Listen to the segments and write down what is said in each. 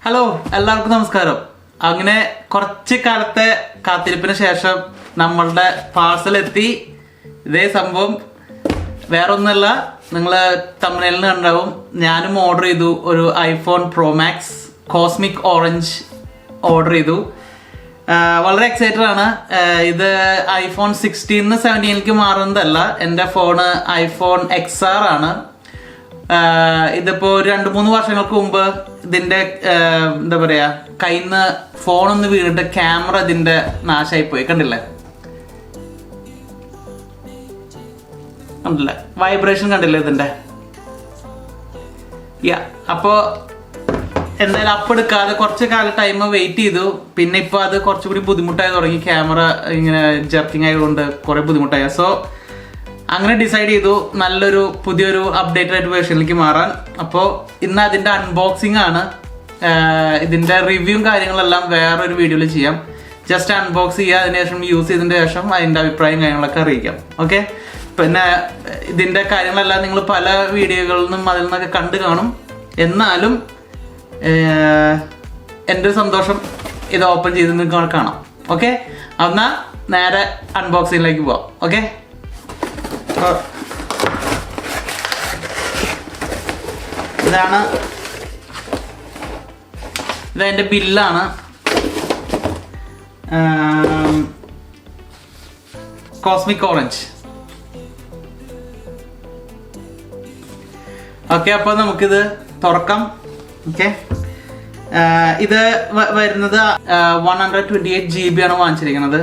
Hello, എല്ലാവർക്കും നമസ്കാരം. അങ്ങനെ കുറച്ച് കാലത്തെ കാത്തിരിപ്പിന് ശേഷം നമ്മളുടെ പാർസൽ എത്തി. ഇതേ സംഭവം വേറെ ഒന്നുമല്ല, നിങ്ങൾ തമിഴിൽ കണ്ടാവും. ഞാനും ഓർഡർ ചെയ്തു ഒരു iPhone pro max cosmic orange order ചെയ്തു. വളരെ എക്സൈറ്റഡ് ആണ്. ഇത് ഐഫോൺ 16 17 മാറുന്നതല്ല. എൻ്റെ ഫോണ് ഐഫോൺ XR ആണ്. ഇതിപ്പോ 2-3 വർഷങ്ങൾക്ക് മുമ്പ് ഇതിന്റെ എന്താ പറയാ കയ്യിൽ നിന്ന് ഫോണൊന്ന് വീണിട്ട് ക്യാമറ ഇതിന്റെ നാശമായി പോയി. കണ്ടില്ലേ വൈബ്രേഷൻ കണ്ടില്ലേ ഇതിന്റെ. അപ്പോ എന്തായാലും അപ്പെടുക്കാതെ കുറച്ച് കാലം ടൈം വെയിറ്റ് ചെയ്തു. പിന്നെ ഇപ്പൊ അത് കുറച്ചുകൂടി ബുദ്ധിമുട്ടായി തുടങ്ങി. ക്യാമറ ഇങ്ങനെ ജർക്കിങ് ആയതുകൊണ്ട് കുറെ ബുദ്ധിമുട്ടായി. സോ അങ്ങനെ ഡിസൈഡ് ചെയ്തു നല്ലൊരു പുതിയൊരു അപ്ഡേറ്റഡ് ആയിട്ട് വേർഷനിലേക്ക് മാറാൻ. അപ്പോൾ ഇന്ന് അതിൻ്റെ അൺബോക്സിംഗ് ആണ്. ഇതിൻ്റെ റിവ്യൂവും കാര്യങ്ങളെല്ലാം വേറൊരു വീഡിയോയിൽ ചെയ്യാം. ജസ്റ്റ് അൺബോക്സ് ചെയ്യുക, അതിനുശേഷം യൂസ് ചെയ്തതിന് ശേഷം അതിൻ്റെ അഭിപ്രായം കാര്യങ്ങളൊക്കെ അറിയിക്കാം. ഓക്കെ, പിന്നെ ഇതിൻ്റെ കാര്യങ്ങളെല്ലാം നിങ്ങൾ പല വീഡിയോകളിൽ നിന്നും അതിൽ നിന്നൊക്കെ കണ്ടു കാണും. എന്നാലും എൻ്റെ ഒരു സന്തോഷം ഇത് ഓപ്പൺ ചെയ്ത് നിങ്ങൾക്ക് കാണാം. ഓക്കെ, എന്നാൽ നേരെ അൺബോക്സിങ്ങിലേക്ക് പോവാം. ഓക്കെ, ഇതെന്റെ ബില്ലാണ്. Cosmic orange. ഓക്കെ, അപ്പോൾ നമുക്കിത് തുറക്കാം. ഓക്കെ, ഇത് വരുന്നത് 128 GB ആണ് വാങ്ങിച്ചിരിക്കുന്നത്.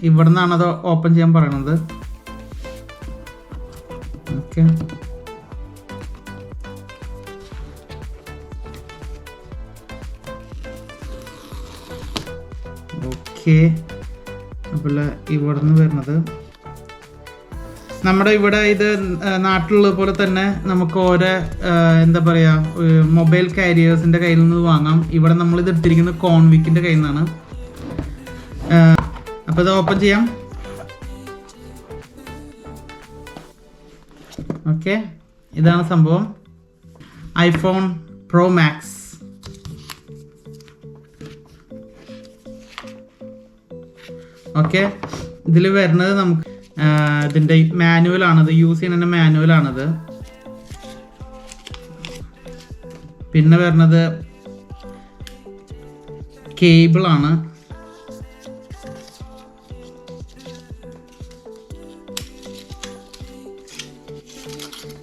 ഇവിടെ നിന്നാണ് അത് ഓപ്പൺ ചെയ്യാൻ പറയുന്നത്. ഓക്കെ, അപ്പോൾ ഇവിടുന്ന് വരുന്നത് നമ്മുടെ ഇവിടെ ഇത് നാട്ടിലുള്ള പോലെ തന്നെ നമുക്ക് ഓരോ എന്താ പറയുക മൊബൈൽ കാരിയേഴ്സിൻ്റെ കയ്യിൽ നിന്ന് വാങ്ങാം. ഇവിടെ നമ്മളിത് എടുത്തിരിക്കുന്നത് കോൺവിക്കിൻ്റെ കയ്യിൽ നിന്നാണ്. അപ്പോൾ ഇത് ഓപ്പൺ ചെയ്യാം. ഓക്കെ, ഇതാണ് സംഭവം. IPhone pro max. ഓക്കെ, ഇതിൽ വരുന്നത് നമുക്ക് ഇതിൻ്റെ മാനുവലാണത്. യൂസ് ചെയ്യുന്നതിൻ്റെ മാനുവലാണത്. പിന്നെ വരുന്നത് കേബിളാണ്.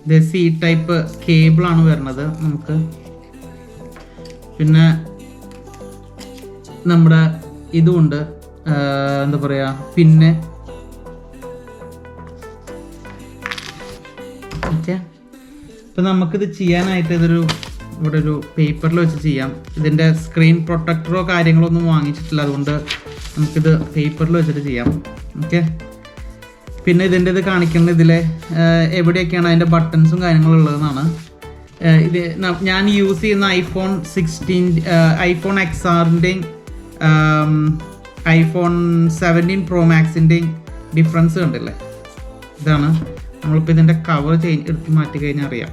ഇത് C ടൈപ്പ് കേബിളാണ് വരുന്നത് നമുക്ക്. പിന്നെ നമ്മുടെ ഇതുമുണ്ട്, എന്താ പറയുക, പിന്നെ ഓക്കെ. ഇപ്പം നമുക്കിത് ചെയ്യാനായിട്ട് ഇതൊരു ഇവിടെ ഒരു പേപ്പറിൽ വെച്ച് ചെയ്യാം. ഇതിൻ്റെ സ്ക്രീൻ പ്രൊട്ടക്ടറോ കാര്യങ്ങളോ ഒന്നും വാങ്ങിച്ചിട്ടില്ല, അതുകൊണ്ട് നമുക്കിത് പേപ്പറിൽ വെച്ചിട്ട് ചെയ്യാം. ഓക്കെ, പിന്നെ ഇതിൻ്റെ ഇത് കാണിക്കുന്നത് ഇതിലെ എവിടെയൊക്കെയാണ് അതിൻ്റെ ബട്ടൺസും കാര്യങ്ങളും ഉള്ളതെന്നാണ്. ഇത് ഞാൻ യൂസ് ചെയ്യുന്ന ഐഫോൺ 16 ഐഫോൺ XRൻ്റെയും ഐഫോൺ 17 പ്രോ മാക്സിൻ്റെയും ഡിഫറൻസ് കണ്ടില്ലേ. ഇതാണ് നമ്മളിപ്പോൾ ഇതിൻ്റെ കവർ എടുത്ത് മാറ്റി കഴിഞ്ഞാൽ അറിയാം.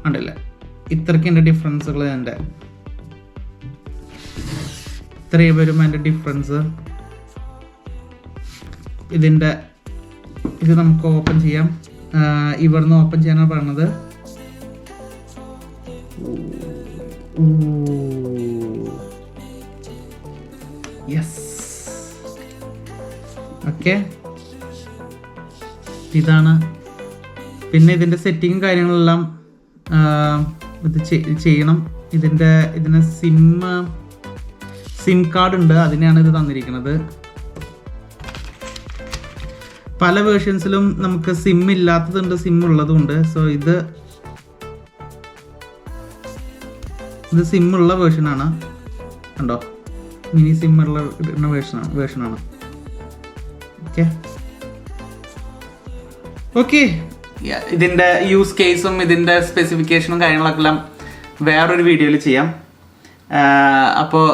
കണ്ടില്ലേ, ഇത്രയ്ക്ക് എൻ്റെ ഡിഫറൻസുകൾ എൻ്റെ ഇത്രയും വരും അതിൻ്റെ ഡിഫറൻസ്. ഇത് നമുക്ക് ഓപ്പൺ ചെയ്യാം. ഇവിടുന്ന് ഓപ്പൺ ചെയ്യാനാണ് പറയുന്നത്. യെസ്, ഓക്കെ, ഇതാണ്. പിന്നെ ഇതിൻ്റെ സെറ്റിങ്ങും കാര്യങ്ങളെല്ലാം ഇത് ചെയ്യണം. ഇതിന് സിം കാർഡ് ഉണ്ട്, അതിനെയാണ് ഇത് തന്നിരിക്കുന്നത്. പല വേർഷൻസിലും നമുക്ക് സിം ഇല്ലാത്തതുണ്ട്, സിം ഉള്ളതുണ്ട്. സോ ഇത് സിം ഉള്ള വേർഷനാണ്. കണ്ടോ, മിനി സിം ഉള്ള വേർഷനാണ്. ഓക്കെ, ഇതിൻ്റെ യൂസ് കേസും ഇതിൻ്റെ സ്പെസിഫിക്കേഷനും കാര്യങ്ങളൊക്കെ എല്ലാം വേറൊരു വീഡിയോയിൽ ചെയ്യാം. അപ്പോൾ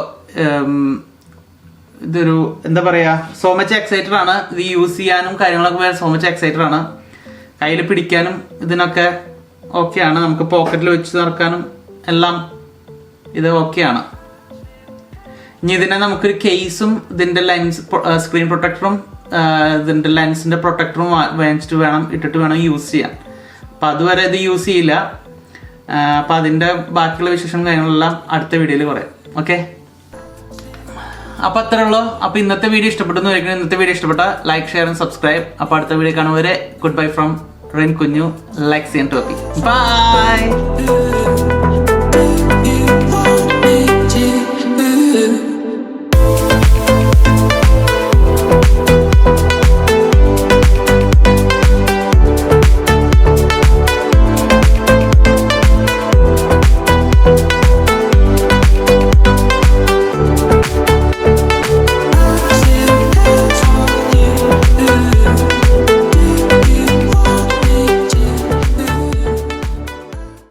ഇതൊരു എന്താ പറയുക, സോ മച്ച് എക്സൈറ്റഡ് ആണ്. ഇത് യൂസ് ചെയ്യാനും കാര്യങ്ങളൊക്കെ സോ മച്ച് എക്സൈറ്റഡ് ആണ്. കയ്യിൽ പിടിക്കാനും ഇതിനൊക്കെ ഓക്കെയാണ്. നമുക്ക് പോക്കറ്റിൽ വെച്ച് നടക്കാനും എല്ലാം ഇത് ഓക്കെയാണ്. ഇനി ഇതിനെ നമുക്കൊരു കേസും ഇതിൻ്റെ ലെൻസ് സ്ക്രീൻ പ്രൊട്ടക്ടറും ഇതിൻ്റെ ലെൻസിൻ്റെ പ്രൊട്ടക്ടറും വാങ്ങിച്ചിട്ട് വേണം ഇട്ടിട്ട് വേണം യൂസ് ചെയ്യാൻ. അപ്പം അതുവരെ ഇത് യൂസ് ചെയ്യില്ല. അപ്പം അതിൻ്റെ ബാക്കിയുള്ള വിശേഷം കാര്യങ്ങളെല്ലാം അടുത്ത വീഡിയോയിൽ പറയാം. ഓക്കെ, അപ്പോൾ അത്രേ ഉള്ളൂ. അപ്പോൾ ഇന്നത്തെ വീഡിയോ ഇഷ്ടപ്പെട്ടെന്ന് വരികയാണ്. ഇന്നത്തെ വീഡിയോ ഇഷ്ടപ്പെട്ട ലൈക്ക്, ഷെയർ ആൻഡ് സബ്സ്ക്രൈബ്. അപ്പോൾ അടുത്ത വീഡിയോ കാണുന്നവരെ ഗുഡ് ബൈ ഫ്രം റിൻ കുഞ്ഞു, ലൈക്സ് ആൻഡ് ടോപ്പി. ബൈ.